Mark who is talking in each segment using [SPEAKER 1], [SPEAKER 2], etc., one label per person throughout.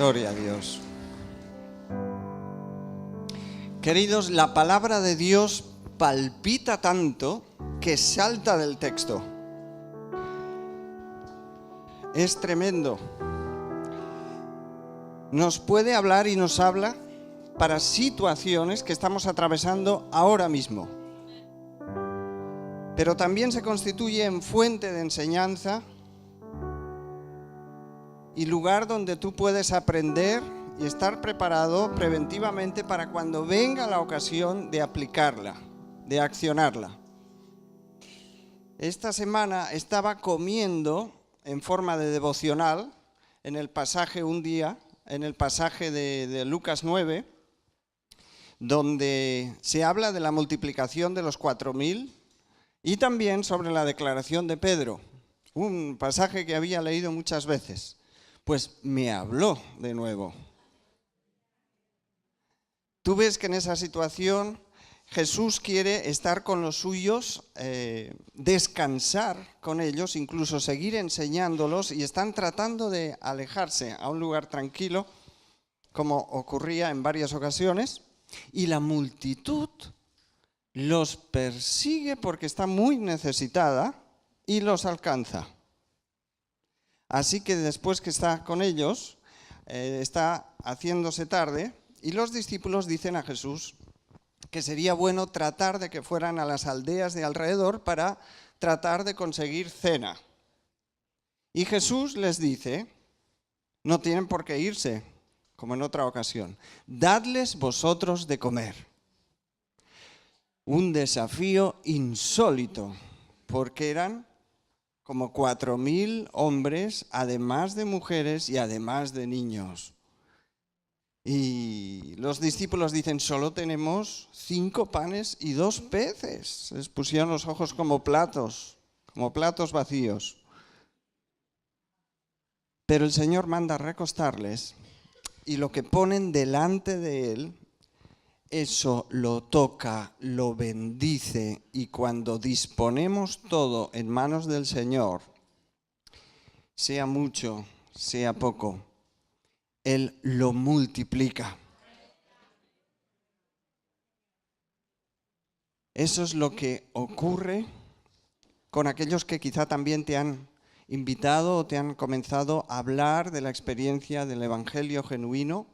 [SPEAKER 1] Gloria a Dios. Queridos, la palabra de Dios palpita tanto que salta del texto. Es tremendo. Nos puede hablar y nos habla para situaciones que estamos atravesando ahora mismo. Pero también se constituye en fuente de enseñanza y lugar donde tú puedes aprender y estar preparado preventivamente para cuando venga la ocasión de aplicarla, de accionarla. Esta semana estaba comiendo en forma de devocional en el pasaje de Lucas 9, donde se habla de la multiplicación de los 4.000 y también sobre la declaración de Pedro, un pasaje que había leído muchas veces. Pues me habló de nuevo. Tú ves que en esa situación Jesús quiere estar con los suyos, descansar con ellos, incluso seguir enseñándolos, y están tratando de alejarse a un lugar tranquilo, como ocurría en varias ocasiones, y la multitud los persigue porque está muy necesitada y los alcanza. Así que después que está con ellos, está haciéndose tarde y los discípulos dicen a Jesús que sería bueno tratar de que fueran a las aldeas de alrededor para tratar de conseguir cena. Y Jesús les dice, no tienen por qué irse, como en otra ocasión, dadles vosotros de comer. Un desafío insólito, porque eran como 4.000 hombres, además de mujeres y además de niños. Y los discípulos dicen, solo tenemos 5 panes y 2 peces. Les pusieron los ojos como platos vacíos. Pero el Señor manda recostarles y lo que ponen delante de Él, eso lo toca, lo bendice, y cuando disponemos todo en manos del Señor, sea mucho, sea poco, Él lo multiplica. Eso es lo que ocurre con aquellos que quizá también te han invitado o te han comenzado a hablar de la experiencia del Evangelio genuino,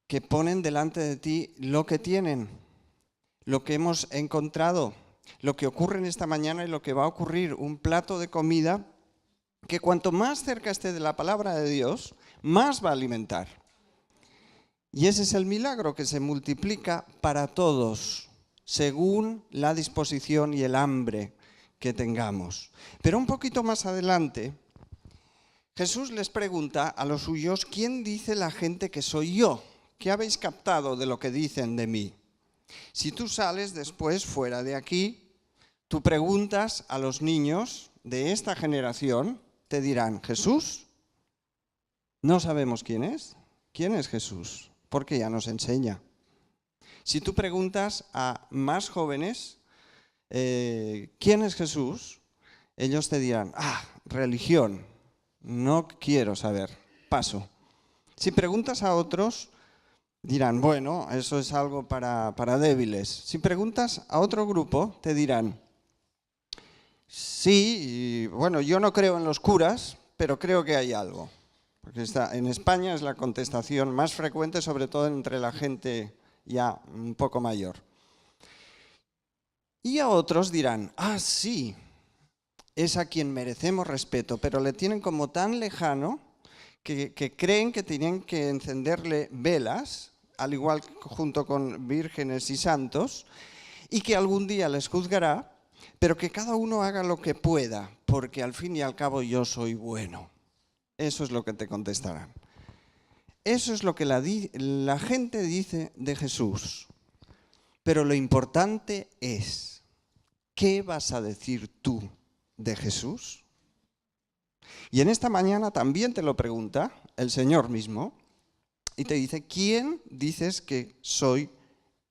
[SPEAKER 1] que ponen delante de ti lo que tienen, lo que hemos encontrado, lo que ocurre en esta mañana y lo que va a ocurrir, un plato de comida que cuanto más cerca esté de la palabra de Dios, más va a alimentar. Y ese es el milagro, que se multiplica para todos, según la disposición y el hambre que tengamos. Pero un poquito más adelante, Jesús les pregunta a los suyos, ¿quién dice la gente que soy yo? ¿Qué habéis captado de lo que dicen de mí? Si tú sales después fuera de aquí, tú preguntas a los niños de esta generación, te dirán, ¿Jesús? No sabemos quién es. ¿Quién es Jesús? Porque ya nos enseña. Si tú preguntas a más jóvenes, ¿quién es Jesús? Ellos te dirán, religión, no quiero saber, paso. Si preguntas a otros, dirán, bueno, eso es algo para débiles. Si preguntas a otro grupo, te dirán, sí, bueno, yo no creo en los curas, pero creo que hay algo. Porque en España es la contestación más frecuente, sobre todo entre la gente ya un poco mayor. Y a otros dirán, sí, es a quien merecemos respeto, pero le tienen como tan lejano que creen que tienen que encenderle velas, al igual junto con vírgenes y santos, y que algún día les juzgará, pero que cada uno haga lo que pueda, porque al fin y al cabo yo soy bueno. Eso es lo que te contestarán. Eso es lo que la gente dice de Jesús. Pero lo importante es, ¿qué vas a decir tú de Jesús? Y en esta mañana también te lo pregunta el Señor mismo y te dice, ¿quién dices que soy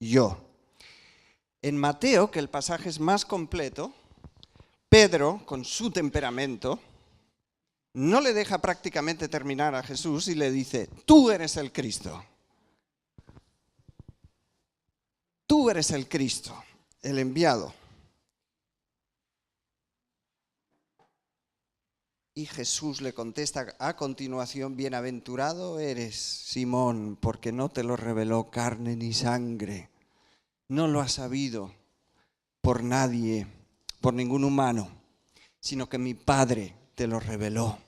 [SPEAKER 1] yo? En Mateo, que el pasaje es más completo, Pedro, con su temperamento, no le deja prácticamente terminar a Jesús y le dice, tú eres el Cristo. Tú eres el Cristo, el enviado. Y Jesús le contesta a continuación, bienaventurado eres, Simón, porque no te lo reveló carne ni sangre. No lo has sabido por nadie, por ningún humano, sino que mi Padre te lo reveló.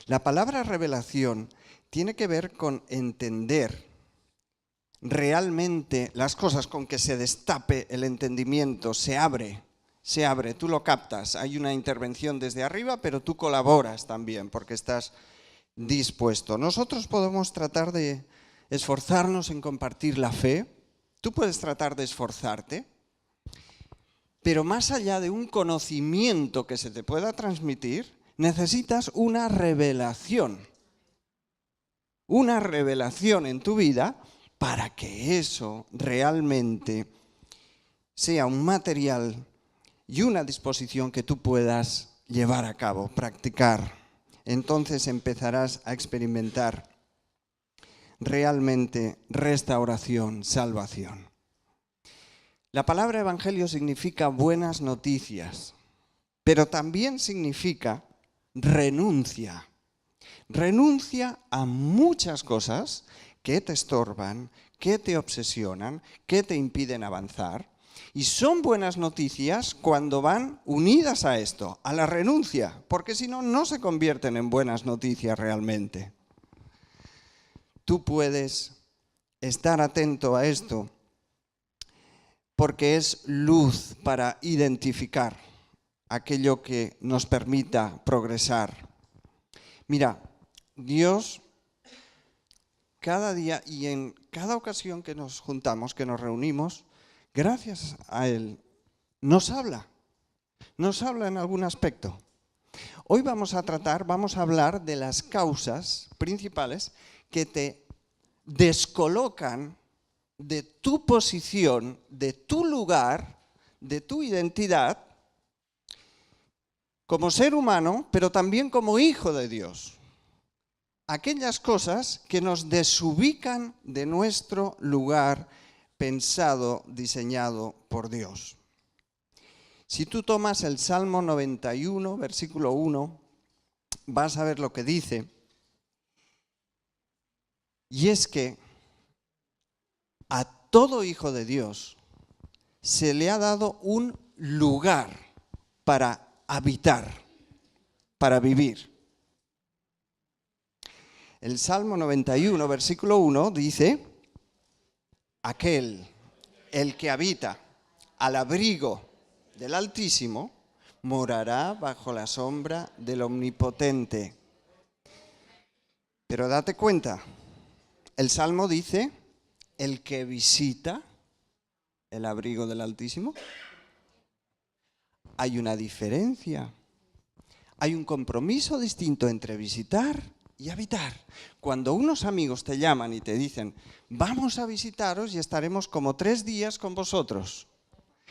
[SPEAKER 1] La palabra revelación tiene que ver con entender realmente las cosas, con que se destape el entendimiento, se abre, tú lo captas. Hay una intervención desde arriba, pero tú colaboras también porque estás dispuesto. Nosotros podemos tratar de esforzarnos en compartir la fe. Tú puedes tratar de esforzarte, pero más allá de un conocimiento que se te pueda transmitir, necesitas una revelación en tu vida para que eso realmente sea un material y una disposición que tú puedas llevar a cabo, practicar. Entonces empezarás a experimentar realmente restauración, salvación. La palabra evangelio significa buenas noticias, pero también significa renuncia. Renuncia a muchas cosas que te estorban, que te obsesionan, que te impiden avanzar. Y son buenas noticias cuando van unidas a esto, a la renuncia, porque si no, no se convierten en buenas noticias realmente. Tú puedes estar atento a esto porque es luz para identificar aquello que nos permita progresar. Mira, Dios cada día y en cada ocasión que nos juntamos, que nos reunimos, gracias a Él, nos habla en algún aspecto. Hoy vamos a hablar de las causas principales que te descolocan de tu posición, de tu lugar, de tu identidad, como ser humano, pero también como hijo de Dios. Aquellas cosas que nos desubican de nuestro lugar pensado, diseñado por Dios. Si tú tomas el Salmo 91, versículo 1, vas a ver lo que dice. Y es que a todo hijo de Dios se le ha dado un lugar para habitar, para vivir. El Salmo 91, versículo 1 dice, el que habita al abrigo del Altísimo, morará bajo la sombra del Omnipotente. Pero date cuenta, el Salmo dice, el que visita el abrigo del Altísimo. Hay una diferencia, hay un compromiso distinto entre visitar y habitar. Cuando unos amigos te llaman y te dicen, vamos a visitaros y estaremos como 3 días con vosotros,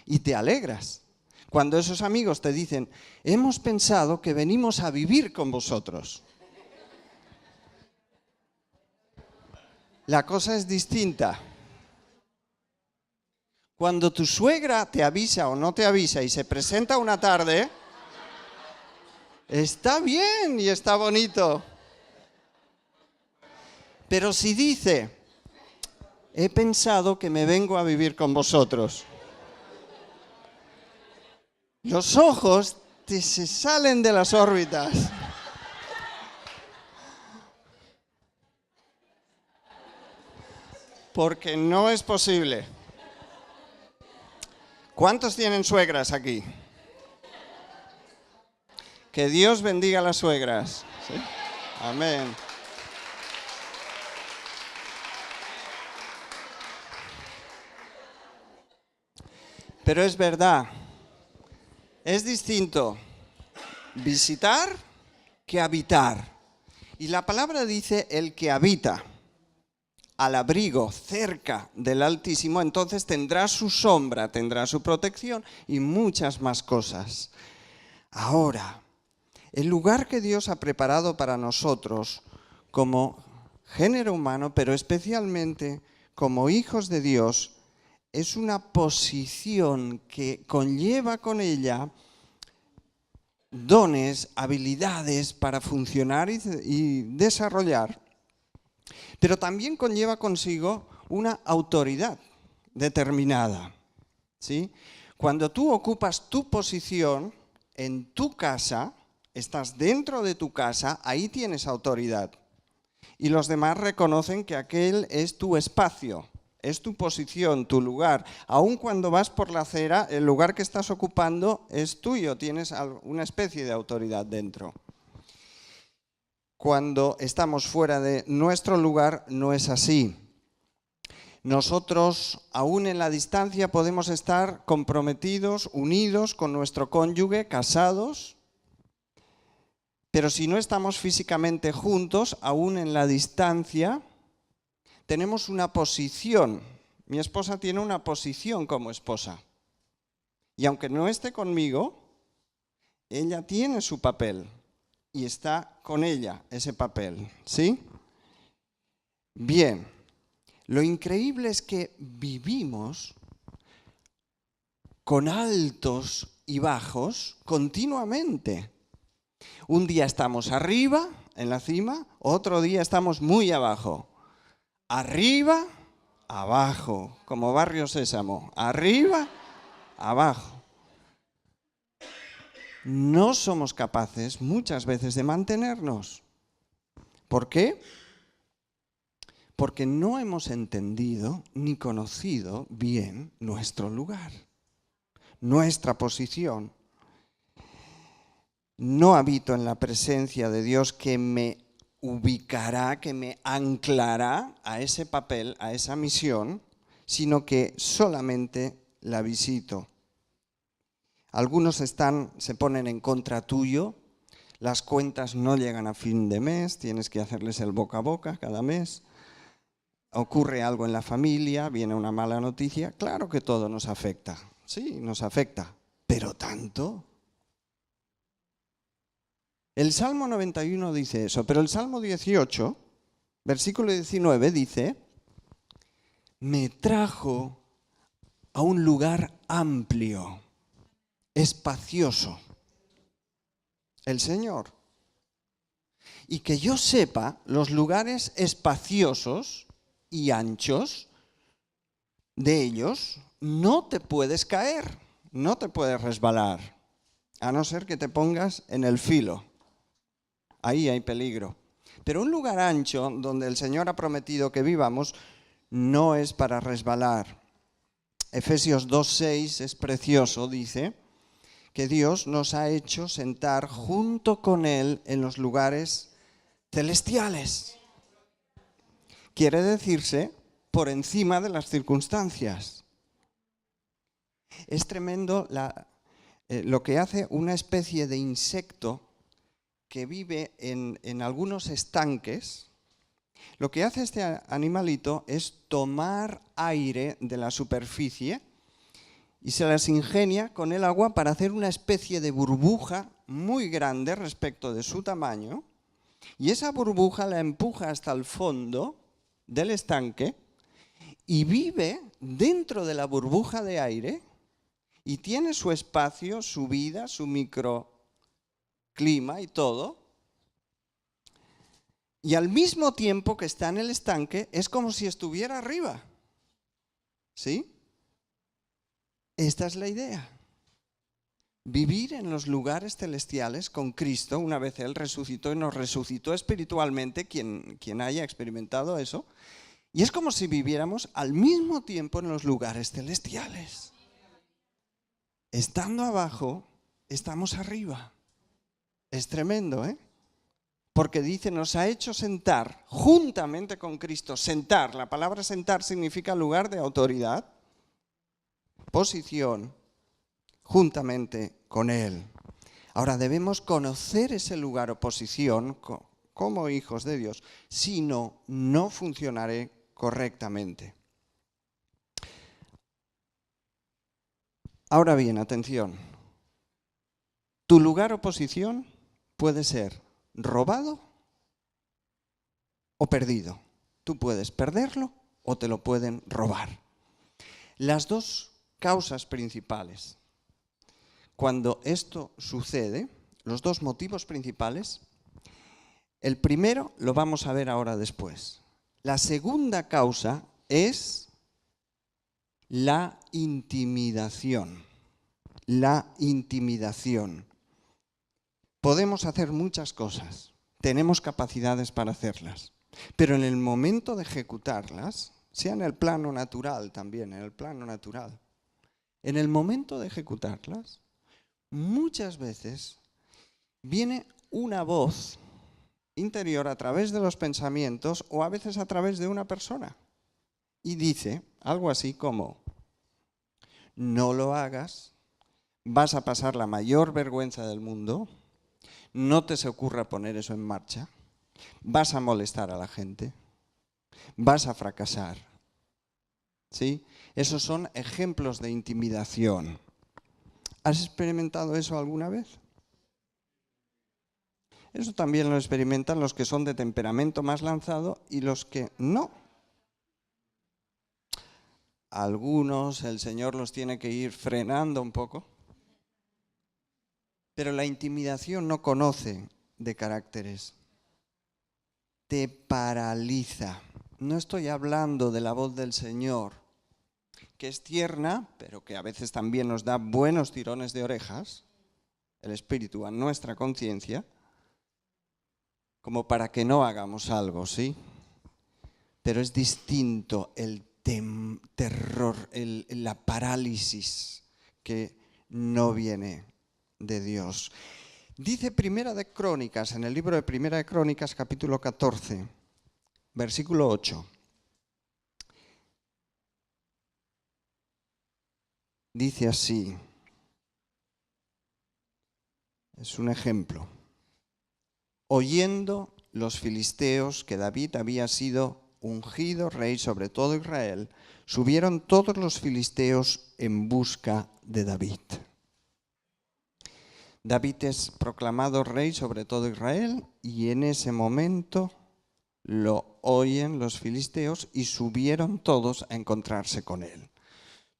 [SPEAKER 1] y te alegras. Cuando esos amigos te dicen, hemos pensado que venimos a vivir con vosotros. La cosa es distinta. Cuando tu suegra te avisa o no te avisa y se presenta una tarde, está bien y está bonito. Pero si dice, he pensado que me vengo a vivir con vosotros, los ojos te se salen de las órbitas. Porque no es posible. ¿Cuántos tienen suegras aquí? Que Dios bendiga a las suegras. ¿Sí? Amén. Pero es verdad, es distinto visitar que habitar. Y la palabra dice el que habita al abrigo cerca del Altísimo, entonces tendrá su sombra, tendrá su protección y muchas más cosas. Ahora, El lugar que Dios ha preparado para nosotros como género humano, pero especialmente como hijos de Dios, es una posición que conlleva con ella dones, habilidades para funcionar y desarrollar, pero también conlleva consigo una autoridad determinada, ¿sí? Cuando tú ocupas tu posición en tu casa, estás dentro de tu casa, ahí tienes autoridad. Y los demás reconocen que aquel es tu espacio, es tu posición, tu lugar. Aun cuando vas por la acera, el lugar que estás ocupando es tuyo, tienes una especie de autoridad dentro. Cuando estamos fuera de nuestro lugar, no es así. Nosotros, aún en la distancia, podemos estar comprometidos, unidos con nuestro cónyuge, casados, pero si no estamos físicamente juntos, aún en la distancia, tenemos una posición. Mi esposa tiene una posición como esposa. Y aunque no esté conmigo, ella tiene su papel y está con ella ese papel, ¿sí? Bien, lo increíble es que vivimos con altos y bajos continuamente. Un día estamos arriba, en la cima, otro día estamos muy abajo. Arriba, abajo, como Barrio Sésamo. Arriba, abajo. No somos capaces muchas veces de mantenernos. ¿Por qué? Porque no hemos entendido ni conocido bien nuestro lugar, nuestra posición. No habito en la presencia de Dios que me ubicará, que me anclará a ese papel, a esa misión, sino que solamente la visito. Algunos se ponen en contra tuyo, las cuentas no llegan a fin de mes, tienes que hacerles el boca a boca cada mes. Ocurre algo en la familia, viene una mala noticia, claro que todo nos afecta, sí, nos afecta, pero tanto. El Salmo 91 dice eso, pero el Salmo 18, versículo 19 dice, me trajo a un lugar amplio, espacioso, el Señor. Y que yo sepa, los lugares espaciosos y anchos de ellos, no te puedes caer, no te puedes resbalar, a no ser que te pongas en el filo. Ahí hay peligro. Pero un lugar ancho donde el Señor ha prometido que vivamos no es para resbalar. Efesios 2:6 es precioso, dice que Dios nos ha hecho sentar junto con Él en los lugares celestiales. Quiere decirse por encima de las circunstancias. Es tremendo lo que hace una especie de insecto que vive en algunos estanques. Lo que hace este animalito es tomar aire de la superficie y se las ingenia con el agua para hacer una especie de burbuja muy grande respecto de su tamaño, y esa burbuja la empuja hasta el fondo del estanque y vive dentro de la burbuja de aire y tiene su espacio, su vida, su microclima y todo. Y al mismo tiempo que está en el estanque, es como si estuviera arriba. ¿Sí? Esta es la idea. Vivir en los lugares celestiales con Cristo, una vez Él resucitó y nos resucitó espiritualmente, quien haya experimentado eso, y es como si viviéramos al mismo tiempo en los lugares celestiales. Estando abajo, estamos arriba. Es tremendo, ¿eh? Porque dice, nos ha hecho sentar juntamente con Cristo. Sentar, la palabra sentar significa lugar de autoridad, posición, juntamente con Él. Ahora debemos conocer ese lugar o posición como hijos de Dios, si no, no funcionaré correctamente. Ahora bien, atención, tu lugar o posición puede ser robado o perdido. Tú puedes perderlo o te lo pueden robar. Las dos causas principales, cuando esto sucede, los dos motivos principales, el primero lo vamos a ver ahora después. La segunda causa es la intimidación. La intimidación. Podemos hacer muchas cosas, tenemos capacidades para hacerlas, pero en el momento de ejecutarlas, sea en el plano natural también, en el momento de ejecutarlas, muchas veces viene una voz interior a través de los pensamientos o a veces a través de una persona y dice algo así como: no lo hagas, vas a pasar la mayor vergüenza del mundo, no te se ocurra poner eso en marcha, vas a molestar a la gente, vas a fracasar. ¿Sí? Esos son ejemplos de intimidación. ¿Has experimentado eso alguna vez? Eso también lo experimentan los que son de temperamento más lanzado y los que no. Algunos el Señor los tiene que ir frenando un poco, pero la intimidación no conoce de caracteres. Te paraliza. No estoy hablando de la voz del Señor, que es tierna, pero que a veces también nos da buenos tirones de orejas, el Espíritu a nuestra conciencia, como para que no hagamos algo, ¿sí? Pero es distinto el terror, la parálisis que no viene de Dios. Dice Primera de Crónicas, en el libro de Primera de Crónicas, capítulo 14, versículo 8. Dice así, es un ejemplo. Oyendo los filisteos que David había sido ungido rey sobre todo Israel, subieron todos los filisteos en busca de David. David es proclamado rey sobre todo Israel y en ese momento lo oyen los filisteos y subieron todos a encontrarse con él.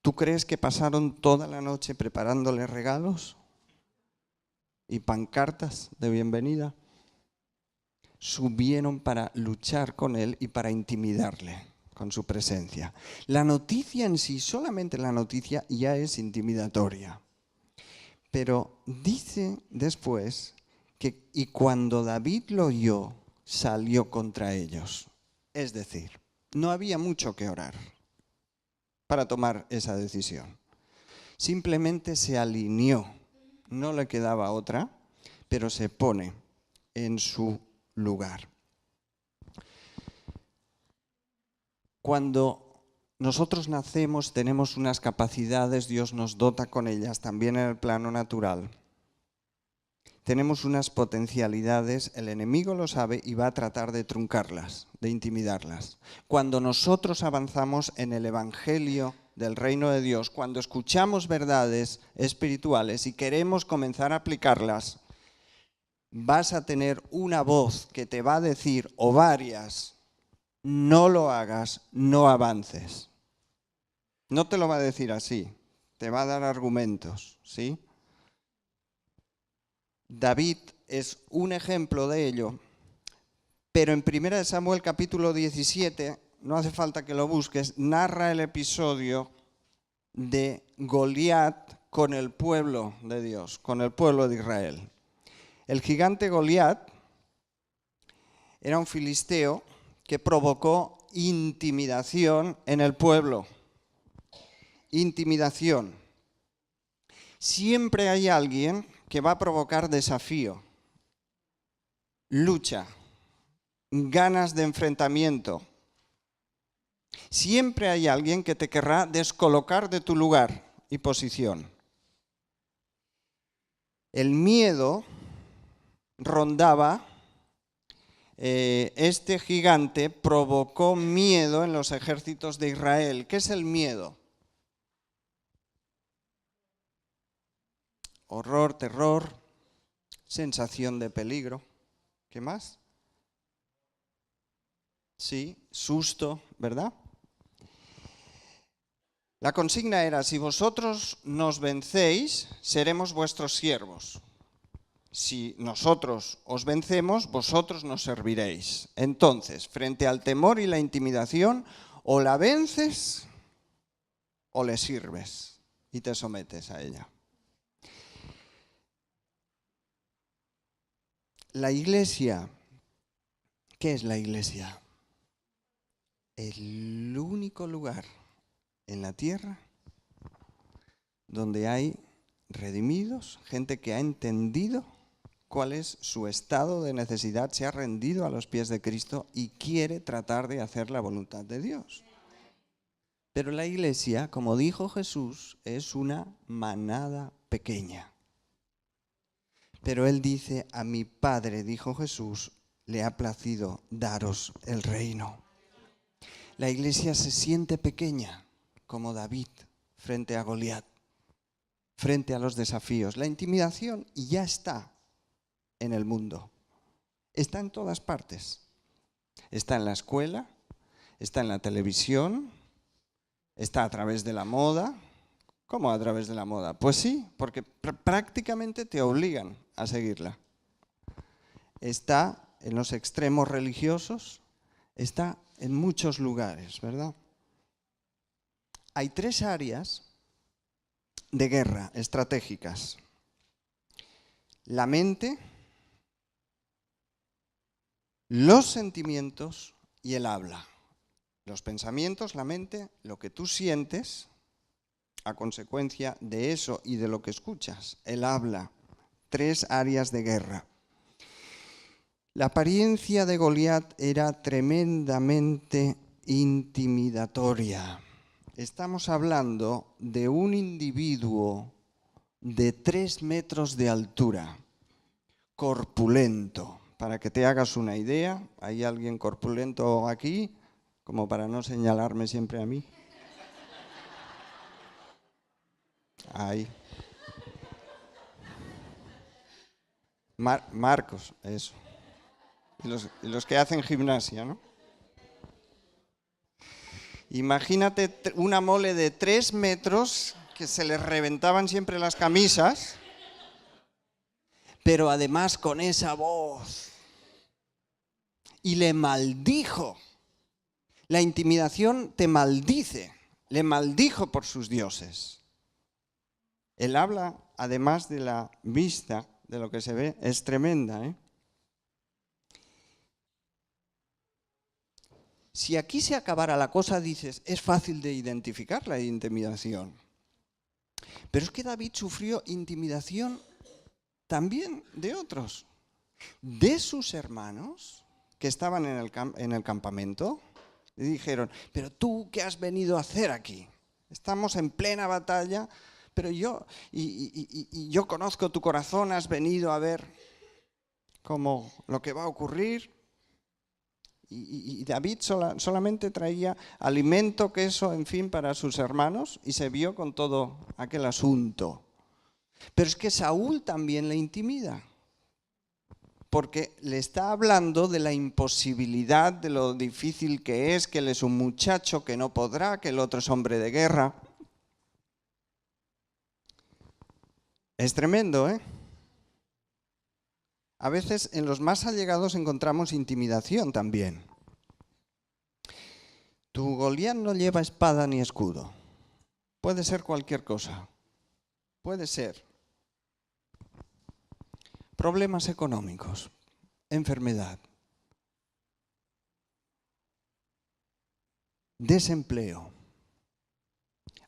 [SPEAKER 1] ¿Tú crees que pasaron toda la noche preparándole regalos y pancartas de bienvenida? Subieron para luchar con él y para intimidarle con su presencia. La noticia en sí, solamente la noticia, ya es intimidatoria. Pero dice después que y cuando David lo oyó, salió contra ellos. Es decir, no había mucho que orar para tomar esa decisión. Simplemente se alineó, no le quedaba otra, pero se pone en su lugar. Cuando nosotros nacemos, tenemos unas capacidades, Dios nos dota con ellas, también en el plano natural. Tenemos unas potencialidades, el enemigo lo sabe y va a tratar de truncarlas, de intimidarlas. Cuando nosotros avanzamos en el evangelio del reino de Dios, cuando escuchamos verdades espirituales y queremos comenzar a aplicarlas, vas a tener una voz que te va a decir, o varias, no lo hagas, no avances. No te lo va a decir así, te va a dar argumentos, ¿sí? David es un ejemplo de ello, pero en 1 Samuel capítulo 17, no hace falta que lo busques, narra el episodio de Goliat con el pueblo de Dios, con el pueblo de Israel. El gigante Goliat era un filisteo que provocó intimidación en el pueblo. Intimidación. Siempre hay alguien que va a provocar desafío, lucha, ganas de enfrentamiento. Siempre hay alguien que te querrá descolocar de tu lugar y posición. El miedo rondaba, este gigante provocó miedo en los ejércitos de Israel. ¿Qué es el miedo? Horror, terror, sensación de peligro. ¿Qué más? Sí, susto, ¿verdad? La consigna era: si vosotros nos vencéis, seremos vuestros siervos. Si nosotros os vencemos, vosotros nos serviréis. Entonces, frente al temor y la intimidación, o la vences o le sirves y te sometes a ella. La Iglesia, ¿qué es la Iglesia? El único lugar en la tierra donde hay redimidos, gente que ha entendido cuál es su estado de necesidad, se ha rendido a los pies de Cristo y quiere tratar de hacer la voluntad de Dios. Pero la Iglesia, como dijo Jesús, es una manada pequeña. Pero Él dice: a mi Padre, dijo Jesús, le ha placido daros el reino. La Iglesia se siente pequeña, como David frente a Goliat, frente a los desafíos. La intimidación ya está en el mundo, está en todas partes. Está en la escuela, está en la televisión, está a través de la moda. ¿Cómo a través de la moda? Pues sí, porque prácticamente te obligan a seguirla. Está en los extremos religiosos, está en muchos lugares, ¿verdad? Hay 3 áreas de guerra estratégicas: la mente, los sentimientos y el habla. Los pensamientos, la mente, lo que tú sientes a consecuencia de eso y de lo que escuchas. El habla. 3 áreas de guerra. La apariencia de Goliat era tremendamente intimidatoria. Estamos hablando de un individuo de 3 metros de altura, corpulento. Para que te hagas una idea, ¿hay alguien corpulento aquí? Como para no señalarme siempre a mí. Ahí. Marcos, eso. Y los que hacen gimnasia, ¿no? Imagínate una mole de 3 metros que se les reventaban siempre las camisas, pero además con esa voz. Y le maldijo. La intimidación te maldice. Le maldijo por sus dioses. El habla, además de la vista, de lo que se ve, es tremenda, ¿eh? Si aquí se acabara la cosa, dices, es fácil de identificar la intimidación. Pero es que David sufrió intimidación también de otros. De sus hermanos que estaban en el campamento, le dijeron: pero tú, ¿qué has venido a hacer aquí? Estamos en plena batalla, pero yo conozco tu corazón, has venido a ver cómo lo que va a ocurrir. Y David solamente traía alimento, queso, en fin, para sus hermanos, y se vio con todo aquel asunto. Pero es que Saúl también le intimida, porque le está hablando de la imposibilidad, de lo difícil que es, que él es un muchacho que no podrá, que el otro es hombre de guerra. Es tremendo, ¿eh? A veces en los más allegados encontramos intimidación también. Tu Goliat no lleva espada ni escudo. Puede ser cualquier cosa. Puede ser problemas económicos, enfermedad, desempleo,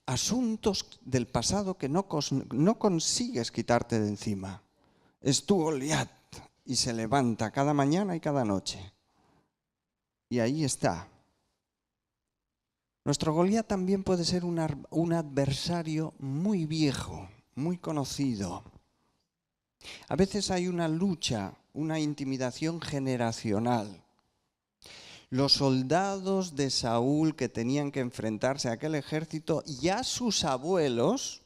[SPEAKER 1] asuntos del pasado que no consigues quitarte de encima. Es tu Goliat y se levanta cada mañana y cada noche. Y ahí está. Nuestro Goliat también puede ser un adversario muy viejo, muy conocido. A veces hay una lucha, una intimidación generacional. Los soldados de Saúl que tenían que enfrentarse a aquel ejército, ya sus abuelos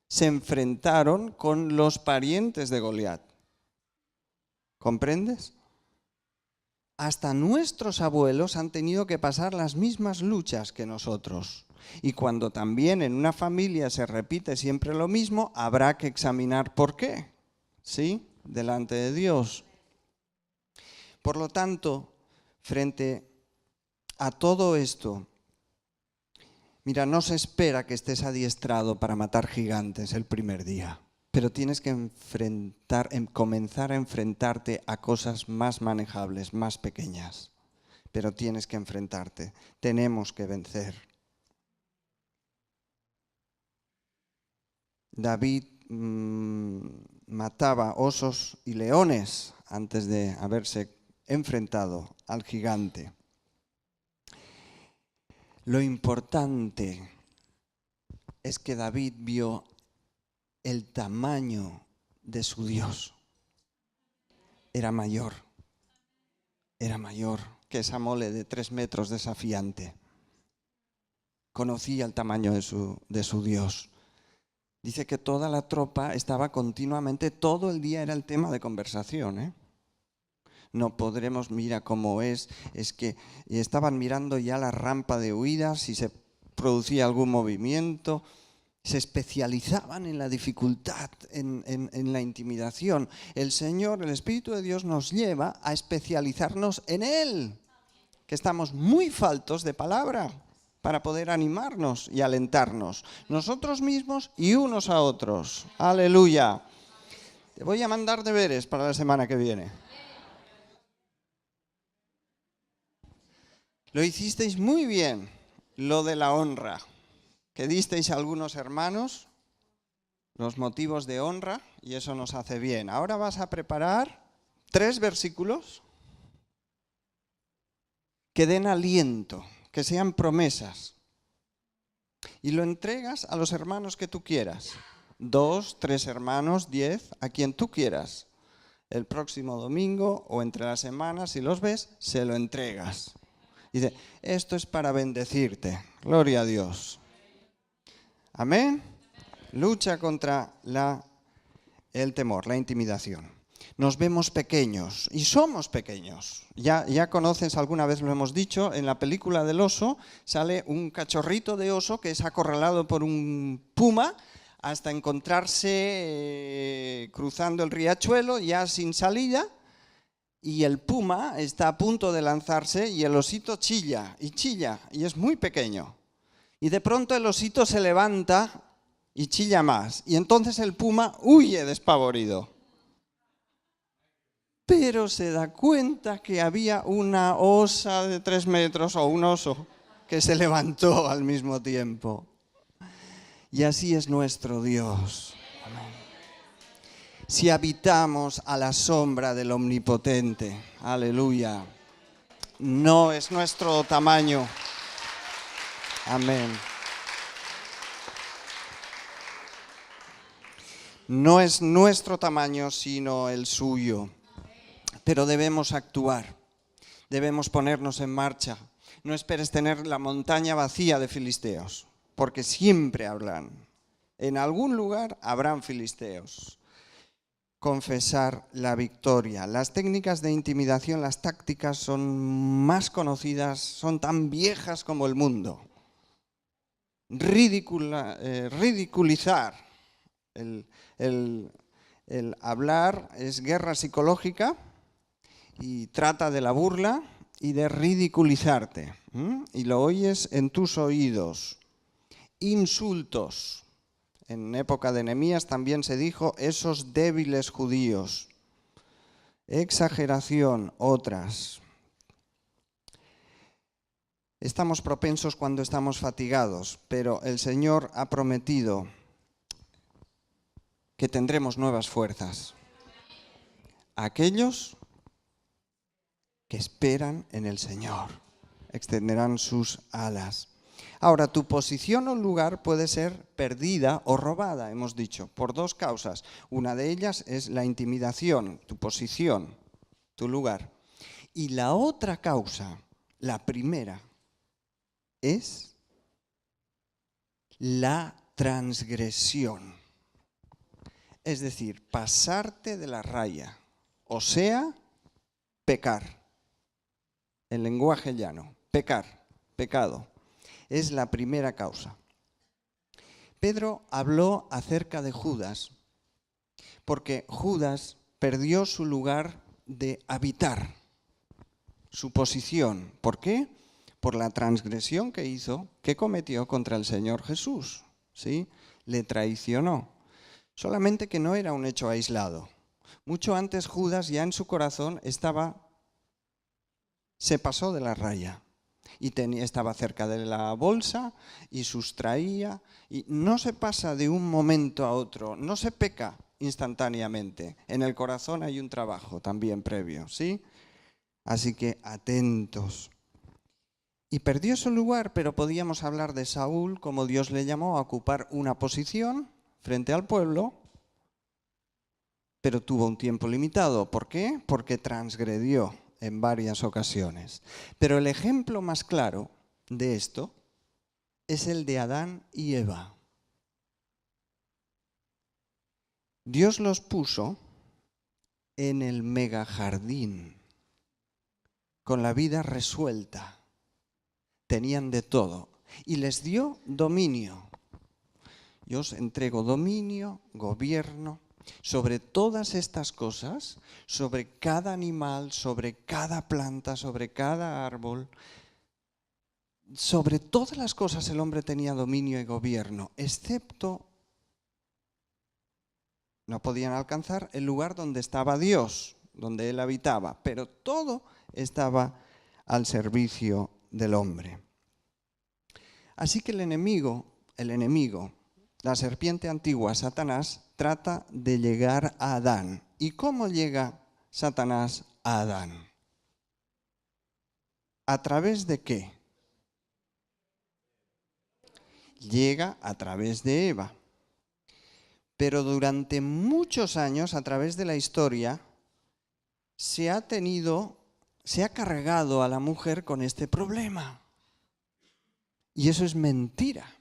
[SPEAKER 1] se enfrentaron con los parientes de Goliat. ¿Comprendes? Hasta nuestros abuelos han tenido que pasar las mismas luchas que nosotros. Y cuando también en una familia se repite siempre lo mismo, habrá que examinar por qué, ¿sí? Delante de Dios. Por lo tanto, frente a todo esto, mira, no se espera que estés adiestrado para matar gigantes el primer día, pero tienes que comenzar a enfrentarte a cosas más manejables, más pequeñas. Pero tienes que enfrentarte, tenemos que vencer. David mataba osos y leones antes de haberse enfrentado al gigante. Lo importante es que David vio el tamaño de su Dios. Era mayor que esa mole de 3 metros desafiante. Conocía el tamaño de su Dios. Dice que toda la tropa estaba continuamente, todo el día era el tema de conversación, ¿eh? No podremos, mira cómo es que estaban mirando ya la rampa de huida, si se producía algún movimiento, se especializaban en la dificultad, en la intimidación. El Señor, el Espíritu de Dios nos lleva a especializarnos en Él, que estamos muy faltos de palabra para poder animarnos y alentarnos, nosotros mismos y unos a otros. ¡Aleluya! Te voy a mandar deberes para la semana que viene. Lo hicisteis muy bien, lo de la honra, que disteis a algunos hermanos los motivos de honra, y eso nos hace bien. Ahora vas a preparar 3 versículos que den aliento, que sean promesas, y lo entregas a los hermanos que tú quieras. 2, 3 hermanos, 10, a quien tú quieras. El próximo domingo o entre las semanas, si los ves, se lo entregas. Dice, esto es para bendecirte. Gloria a Dios. Amén. Lucha contra el temor, la intimidación. Nos vemos pequeños y somos pequeños. Ya conoces, alguna vez lo hemos dicho, en la película del oso sale un cachorrito de oso que es acorralado por un puma hasta encontrarse cruzando el riachuelo ya sin salida, y el puma está a punto de lanzarse y el osito chilla y es muy pequeño. Y de pronto el osito se levanta y chilla más, y entonces el puma huye despavorido. Pero se da cuenta que había una osa de 3 metros o un oso que se levantó al mismo tiempo. Y así es nuestro Dios. Amén. Si habitamos a la sombra del Omnipotente, aleluya, no es nuestro tamaño. Amén. No es nuestro tamaño, sino el suyo. Pero debemos actuar, debemos ponernos en marcha. No esperes tener la montaña vacía de filisteos, porque siempre habrán. En algún lugar habrán filisteos. Confesar la victoria. Las técnicas de intimidación, las tácticas son más conocidas, son tan viejas como el mundo. Ridiculizar. El hablar es guerra psicológica y trata de la burla y de ridiculizarte. Y lo oyes en tus oídos. Insultos. En época de Nehemías también se dijo esos débiles judíos. Exageración, otras. Estamos propensos cuando estamos fatigados, pero el Señor ha prometido que tendremos nuevas fuerzas. Aquellos que esperan en el Señor extenderán sus alas. Ahora, tu posición o lugar puede ser perdida o robada, hemos dicho, por 2 causas. Una de ellas es la intimidación, tu posición, tu lugar. Y la otra causa, la primera, es la transgresión. Es decir, pasarte de la raya o sea, pecar. En lenguaje llano, pecar, pecado. Es la primera causa. Pedro habló acerca de Judas, porque Judas perdió su lugar de habitar, su posición. ¿Por qué? Por la transgresión que hizo, que cometió contra el Señor Jesús. ¿Sí? Le traicionó. Solamente que no era un hecho aislado. Mucho antes Judas ya en su corazón se pasó de la raya. Y estaba cerca de la bolsa y sustraía. Y no se pasa de un momento a otro, no se peca instantáneamente. En el corazón hay un trabajo también previo, ¿sí? Así que atentos. Y perdió su lugar, pero podíamos hablar de Saúl como Dios le llamó a ocupar una posición frente al pueblo, pero tuvo un tiempo limitado. ¿Por qué? Porque transgredió en varias ocasiones. Pero el ejemplo más claro de esto es el de Adán y Eva. Dios los puso en el megajardín, con la vida resuelta. Tenían de todo y les dio dominio. Yo os entrego dominio, gobierno, sobre todas estas cosas, sobre cada animal, sobre cada planta, sobre cada árbol. Sobre todas las cosas el hombre tenía dominio y gobierno, excepto no podían alcanzar el lugar donde estaba Dios, donde él habitaba, pero todo estaba al servicio del hombre. Así que el enemigo, la serpiente antigua, Satanás, trata de llegar a Adán. ¿Y cómo llega Satanás a Adán? ¿A través de qué? Llega a través de Eva. Pero durante muchos años, a través de la historia, se ha cargado a la mujer con este problema. Y eso es mentira.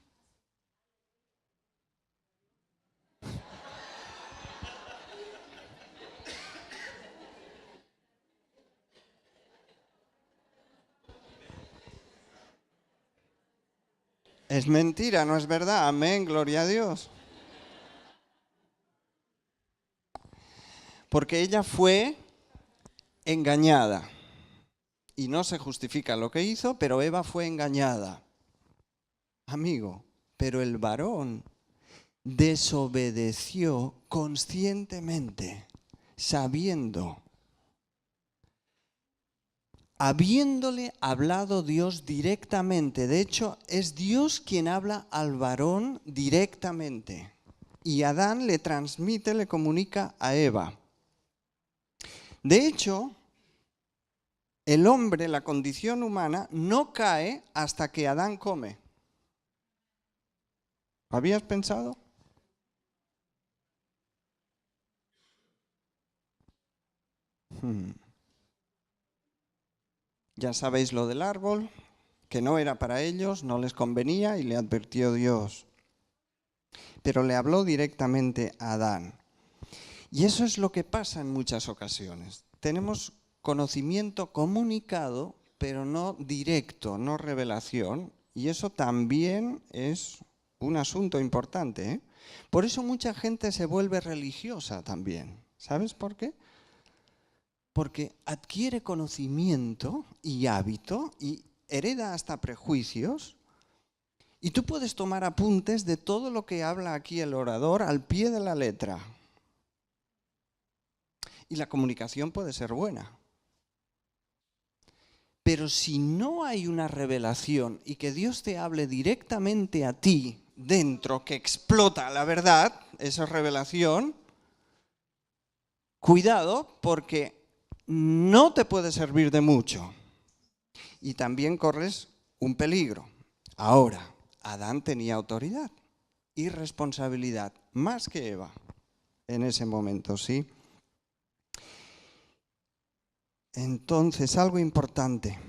[SPEAKER 1] Es mentira, no es verdad. Amén, gloria a Dios. Porque ella fue engañada. Y no se justifica lo que hizo, pero Eva fue engañada. Amigo, pero el varón desobedeció conscientemente, sabiendo, habiéndole hablado Dios directamente. De hecho, es Dios quien habla al varón directamente. Y Adán le transmite, le comunica a Eva. De hecho, el hombre, la condición humana, no cae hasta que Adán come. ¿Habías pensado? Ya sabéis lo del árbol, que no era para ellos, no les convenía y le advirtió Dios. Pero le habló directamente a Adán. Y eso es lo que pasa en muchas ocasiones. Tenemos conocimiento comunicado, pero no directo, no revelación. Y eso también es un asunto importante, ¿eh? Por eso mucha gente se vuelve religiosa también. ¿Sabes por qué? Porque adquiere conocimiento y hábito y hereda hasta prejuicios. Y tú puedes tomar apuntes de todo lo que habla aquí el orador al pie de la letra. Y la comunicación puede ser buena. Pero si no hay una revelación y que Dios te hable directamente a ti dentro, que explota la verdad, esa revelación, cuidado porque no te puede servir de mucho. Y también corres un peligro. Ahora, Adán tenía autoridad y responsabilidad, más que Eva, en ese momento, ¿sí? Entonces, algo importante.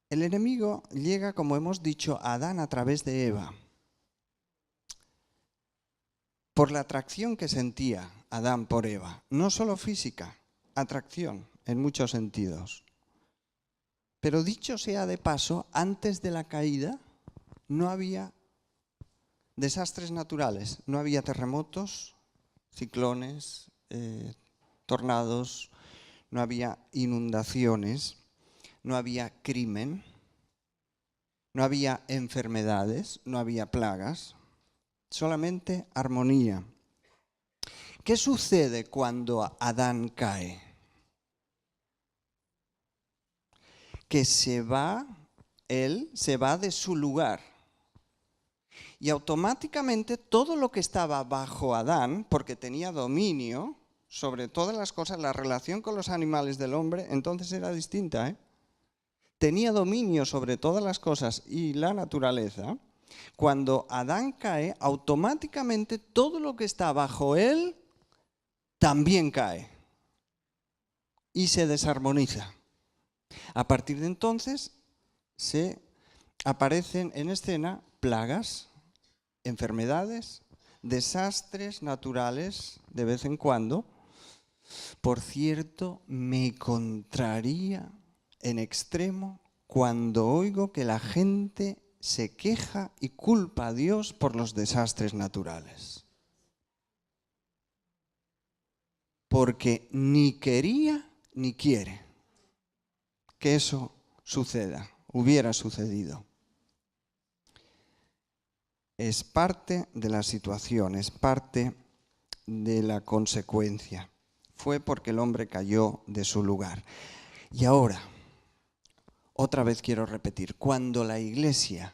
[SPEAKER 1] El enemigo llega, como hemos dicho, a Adán a través de Eva. por la atracción que sentía Adán por Eva. No solo física, atracción en muchos sentidos. Pero dicho sea de paso, antes de la caída no había desastres naturales, no había terremotos, ciclones, tornados, no había inundaciones, no había crimen, no había enfermedades, no había plagas, solamente armonía. ¿Qué sucede cuando Adán cae? Que él se va de su lugar. Y automáticamente todo lo que estaba bajo Adán, porque tenía dominio sobre todas las cosas, la relación con los animales del hombre, entonces era distinta, tenía dominio sobre todas las cosas y la naturaleza. Cuando Adán cae, automáticamente todo lo que está bajo él también cae y se desarmoniza. A partir de entonces se aparecen en escena plagas, enfermedades, desastres naturales de vez en cuando. Por cierto, me contraría en extremo cuando oigo que la gente se queja y culpa a Dios por los desastres naturales. Porque ni quería ni quiere que eso suceda, hubiera sucedido. Es parte de la situación, es parte de la consecuencia. Fue porque el hombre cayó de su lugar. Y ahora, otra vez quiero repetir, cuando la iglesia,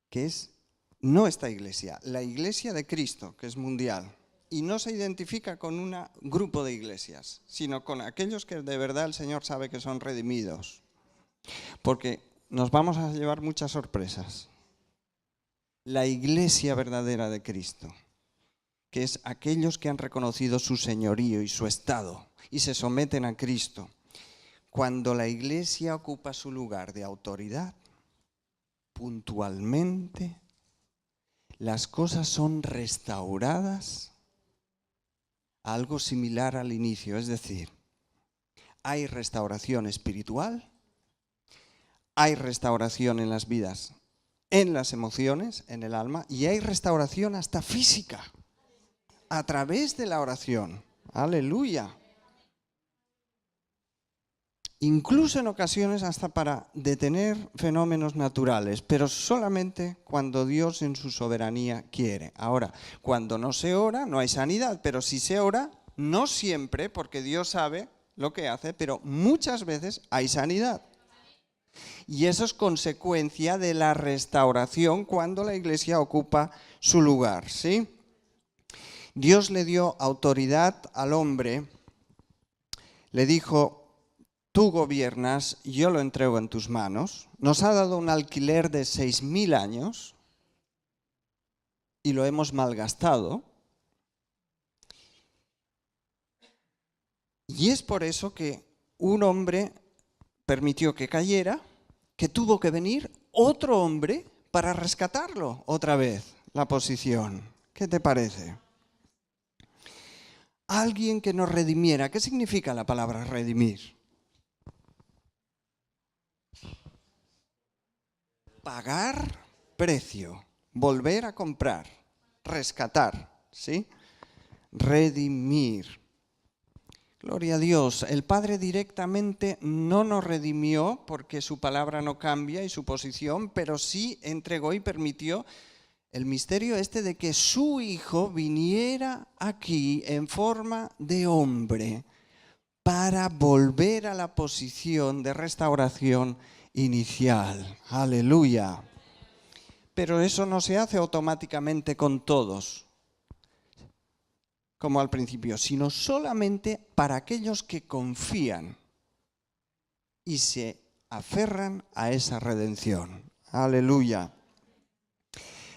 [SPEAKER 1] que es no esta iglesia, la iglesia de Cristo, que es mundial, y no se identifica con un grupo de iglesias, sino con aquellos que de verdad el Señor sabe que son redimidos, porque nos vamos a llevar muchas sorpresas. La iglesia verdadera de Cristo, que es aquellos que han reconocido su señorío y su estado y se someten a Cristo. Cuando la iglesia ocupa su lugar de autoridad, puntualmente, las cosas son restauradas a algo similar al inicio. Es decir, hay restauración espiritual, hay restauración en las vidas, en las emociones, en el alma, y hay restauración hasta física, a través de la oración. ¡Aleluya! Incluso en ocasiones hasta para detener fenómenos naturales, pero solamente cuando Dios en su soberanía quiere. Ahora, cuando no se ora, no hay sanidad, pero si se ora, no siempre, porque Dios sabe lo que hace, pero muchas veces hay sanidad. Y eso es consecuencia de la restauración cuando la iglesia ocupa su lugar, ¿sí? Dios le dio autoridad al hombre, le dijo: tú gobiernas, yo lo entrego en tus manos. Nos ha dado un alquiler de 6.000 años y lo hemos malgastado. Y es por eso que un hombre permitió que cayera, que tuvo que venir otro hombre para rescatarlo otra vez, la posición. ¿Qué te parece? Alguien que nos redimiera. ¿Qué significa la palabra redimir? Pagar precio, volver a comprar, rescatar, ¿sí? Redimir. Gloria a Dios. El Padre directamente no nos redimió porque su palabra no cambia y su posición, pero sí entregó y permitió el misterio de que su Hijo viniera aquí en forma de hombre para volver a la posición de restauración inicial. Aleluya. Pero eso no se hace automáticamente con todos, como al principio, sino solamente para aquellos que confían y se aferran a esa redención. Aleluya.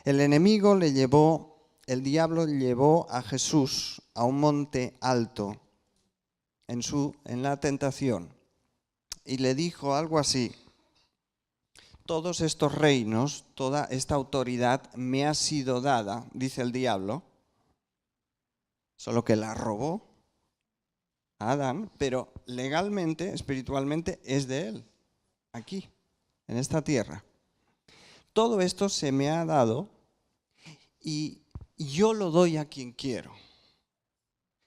[SPEAKER 1] El enemigo el diablo llevó a Jesús a un monte alto en la tentación y le dijo algo así: todos estos reinos, toda esta autoridad me ha sido dada, dice el diablo, solo que la robó a Adán, pero legalmente, espiritualmente, es de él, aquí, en esta tierra. Todo esto se me ha dado y yo lo doy a quien quiero.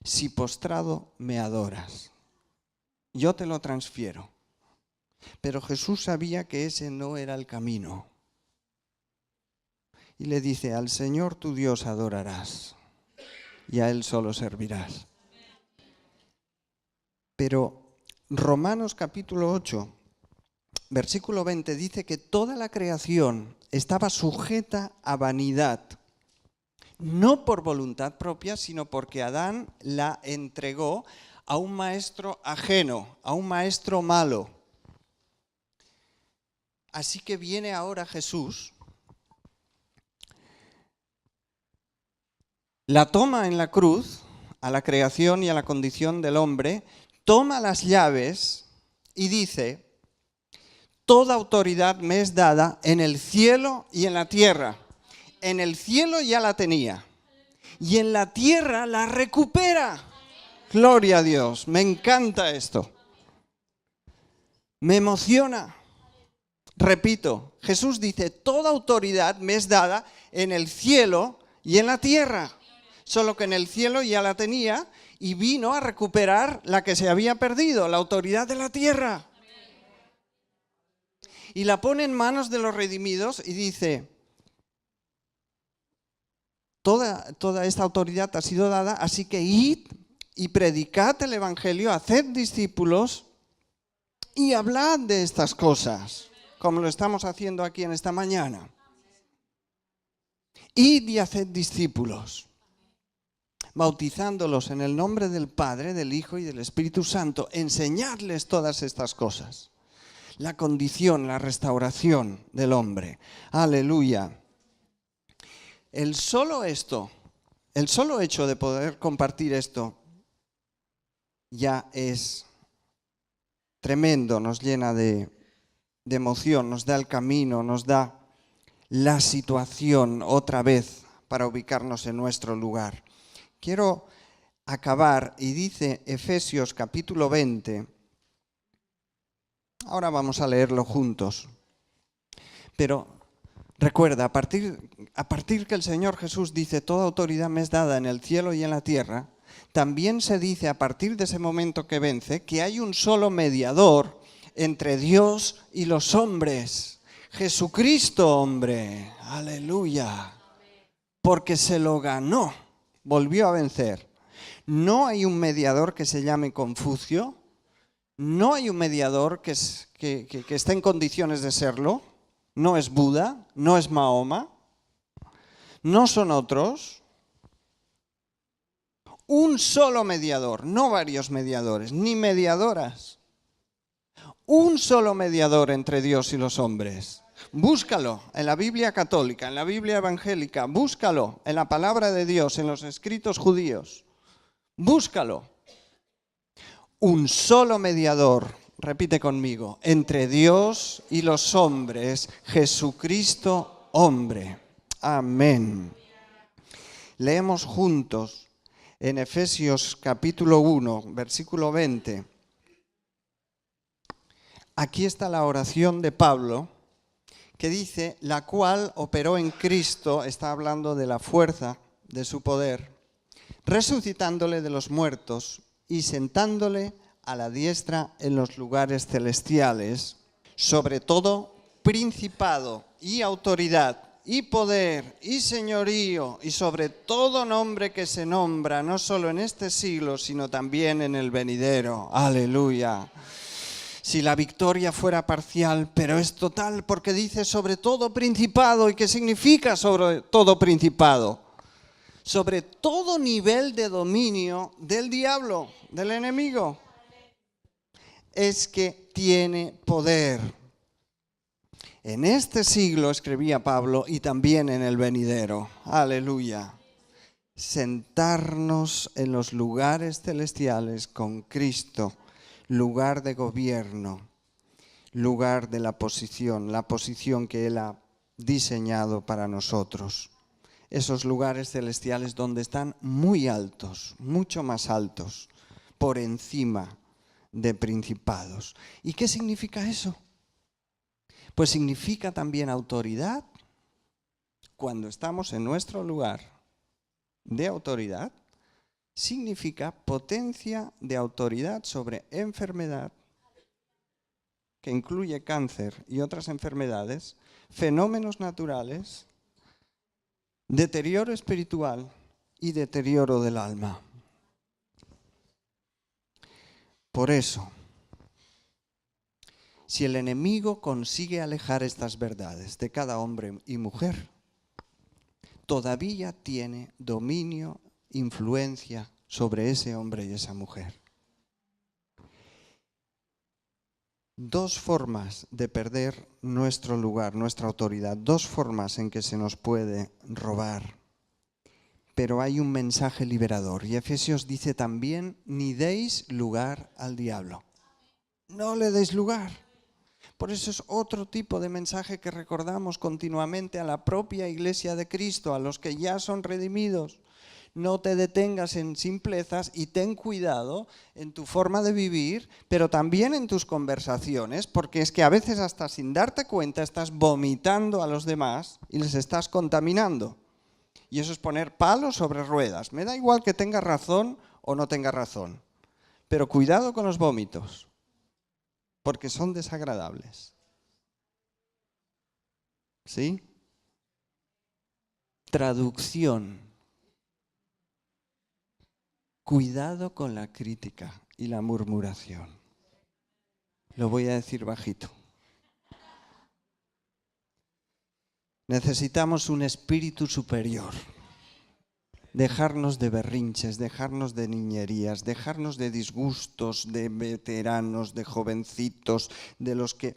[SPEAKER 1] Si postrado me adoras, yo te lo transfiero. Pero Jesús sabía que ese no era el camino. Y le dice, al Señor tu Dios adorarás y a Él solo servirás. Pero Romanos capítulo 8, versículo 20 dice que toda la creación estaba sujeta a vanidad, no por voluntad propia, sino porque Adán la entregó a un maestro ajeno, a un maestro malo. Así que viene ahora Jesús, la toma en la cruz, a la creación y a la condición del hombre, toma las llaves y dice, toda autoridad me es dada en el cielo y en la tierra. En el cielo ya la tenía y en la tierra la recupera. Gloria a Dios, me encanta esto. Me emociona. Repito, Jesús dice, toda autoridad me es dada en el cielo y en la tierra. Solo que en el cielo ya la tenía y vino a recuperar la que se había perdido, la autoridad de la tierra. Y la pone en manos de los redimidos y dice, toda esta autoridad ha sido dada, así que id y predicad el evangelio, haced discípulos y hablad de estas cosas, como lo estamos haciendo aquí en esta mañana. Id y haced discípulos, bautizándolos en el nombre del Padre, del Hijo y del Espíritu Santo. Enseñadles todas estas cosas. La condición, la restauración del hombre. Aleluya. El solo hecho de poder compartir esto ya es tremendo, nos llena de emoción, nos da el camino, nos da la situación otra vez para ubicarnos en nuestro lugar. Quiero acabar y dice Efesios capítulo 20, ahora vamos a leerlo juntos, pero recuerda, a partir que el Señor Jesús dice, toda autoridad me es dada en el cielo y en la tierra, también se dice a partir de ese momento que vence, que hay un solo mediador entre Dios y los hombres, Jesucristo hombre, aleluya, porque se lo ganó, volvió a vencer. No hay un mediador que se llame Confucio, no hay un mediador que esté en condiciones de serlo, no es Buda, no es Mahoma, no son otros. Un solo mediador, no varios mediadores, ni mediadoras. Un solo mediador entre Dios y los hombres. Búscalo en la Biblia católica, en la Biblia evangélica, búscalo en la palabra de Dios, en los escritos judíos. Búscalo. Un solo mediador, repite conmigo, entre Dios y los hombres, Jesucristo hombre. Amén. Leemos juntos en Efesios capítulo 1, versículo 20. Aquí está la oración de Pablo que dice, la cual operó en Cristo, está hablando de la fuerza de su poder, resucitándole de los muertos y sentándole a la diestra en los lugares celestiales, sobre todo principado y autoridad y poder y señorío y sobre todo nombre que se nombra, no solo en este siglo, sino también en el venidero. Aleluya. Si la victoria fuera parcial, pero es total, porque dice sobre todo principado. ¿Y qué significa sobre todo principado? Sobre todo nivel de dominio del diablo, del enemigo. Es que tiene poder. En este siglo, escribía Pablo, y también en el venidero. Aleluya. Sentarnos en los lugares celestiales con Cristo, lugar de gobierno, lugar de la posición que Él ha diseñado para nosotros. esos lugares celestiales donde están muy altos, mucho más altos, por encima de principados. ¿Y qué significa eso? Pues significa también autoridad. Cuando estamos en nuestro lugar de autoridad, significa potencia de autoridad sobre enfermedad, que incluye cáncer y otras enfermedades, fenómenos naturales, deterioro espiritual y deterioro del alma. Por eso, si el enemigo consigue alejar estas verdades de cada hombre y mujer, todavía tiene dominio, influencia sobre ese hombre y esa mujer. Dos formas de perder nuestro lugar, nuestra autoridad, dos formas en que se nos puede robar. Pero hay un mensaje liberador. Y Efesios dice también, ni deis lugar al diablo. No le deis lugar. Por eso es otro tipo de mensaje que recordamos continuamente a la propia Iglesia de Cristo, a los que ya son redimidos. No te detengas en simplezas y ten cuidado en tu forma de vivir, pero también en tus conversaciones, porque es que a veces hasta sin darte cuenta estás vomitando a los demás y les estás contaminando. Y eso es poner palos sobre ruedas. Me da igual que tengas razón o no tengas razón, pero cuidado con los vómitos, porque son desagradables. ¿Sí? Traducción. Cuidado con la crítica y la murmuración. Lo voy a decir bajito. Necesitamos un espíritu superior. Dejarnos de berrinches, dejarnos de niñerías, dejarnos de disgustos, de veteranos, de jovencitos, de los que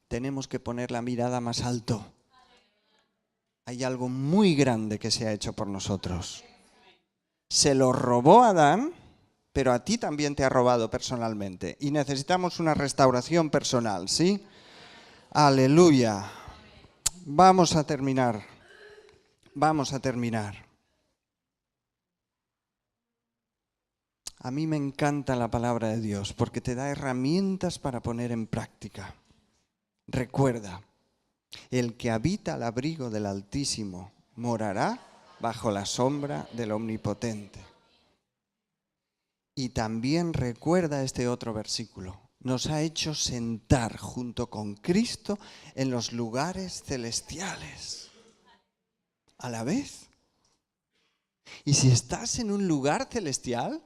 [SPEAKER 1] tenemos que poner la mirada más alto. Hay algo muy grande que se ha hecho por nosotros. Se lo robó Adán, pero a ti también te ha robado personalmente. Y necesitamos una restauración personal, ¿sí? Aleluya. Vamos a terminar. A mí me encanta la palabra de Dios porque te da herramientas para poner en práctica. Recuerda, el que habita al abrigo del Altísimo morará bajo la sombra del Omnipotente. Y también recuerda este otro versículo. Nos ha hecho sentar junto con Cristo en los lugares celestiales. A la vez. Y si estás en un lugar celestial,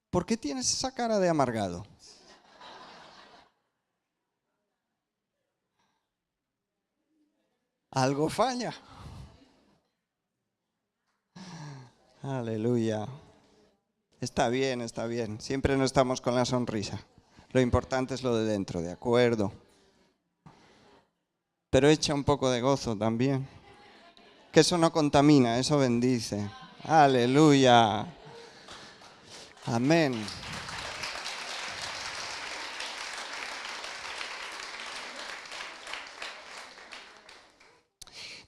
[SPEAKER 1] ¿por qué tienes esa cara de amargado? Algo falla. Aleluya. Está bien. Siempre no estamos con la sonrisa. Lo importante es lo de dentro, ¿de acuerdo? Pero echa un poco de gozo también. Que eso no contamina, eso bendice. Aleluya. Amén.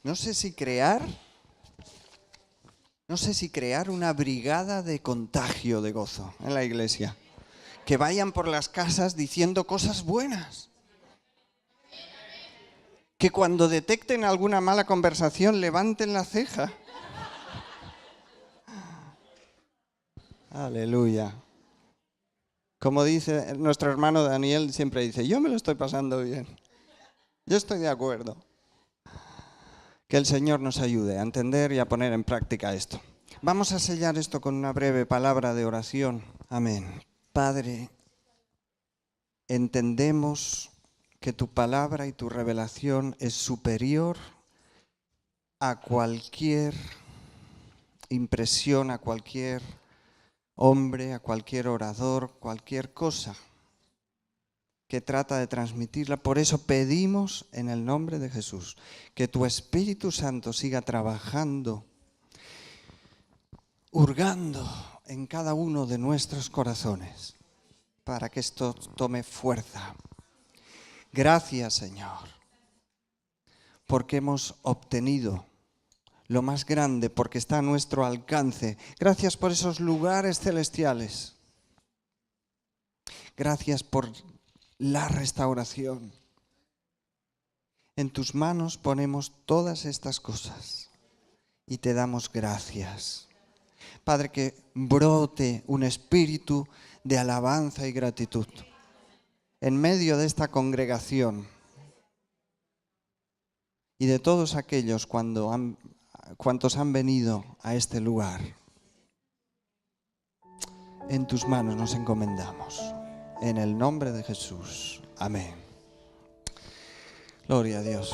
[SPEAKER 1] No sé si crear una brigada de contagio de gozo en la iglesia. Que vayan por las casas diciendo cosas buenas. Que cuando detecten alguna mala conversación levanten la ceja. Aleluya. Como dice nuestro hermano Daniel, siempre dice, yo me lo estoy pasando bien. Yo estoy de acuerdo. Que el Señor nos ayude a entender y a poner en práctica esto. Vamos a sellar esto con una breve palabra de oración. Amén. Padre, entendemos que tu palabra y tu revelación es superior a cualquier impresión, a cualquier hombre, a cualquier orador, cualquier cosa que trata de transmitirla. Por eso pedimos en el nombre de Jesús que tu Espíritu Santo siga trabajando, hurgando en cada uno de nuestros corazones para que esto tome fuerza. Gracias, Señor, porque hemos obtenido lo más grande, porque está a nuestro alcance. Gracias por esos lugares celestiales. Gracias por la restauración. En tus manos ponemos todas estas cosas y te damos gracias. Padre, que brote un espíritu de alabanza y gratitud en medio de esta congregación y de todos aquellos cuantos han venido a este lugar. En tus manos nos encomendamos. En el nombre de Jesús. Amén. Gloria a Dios.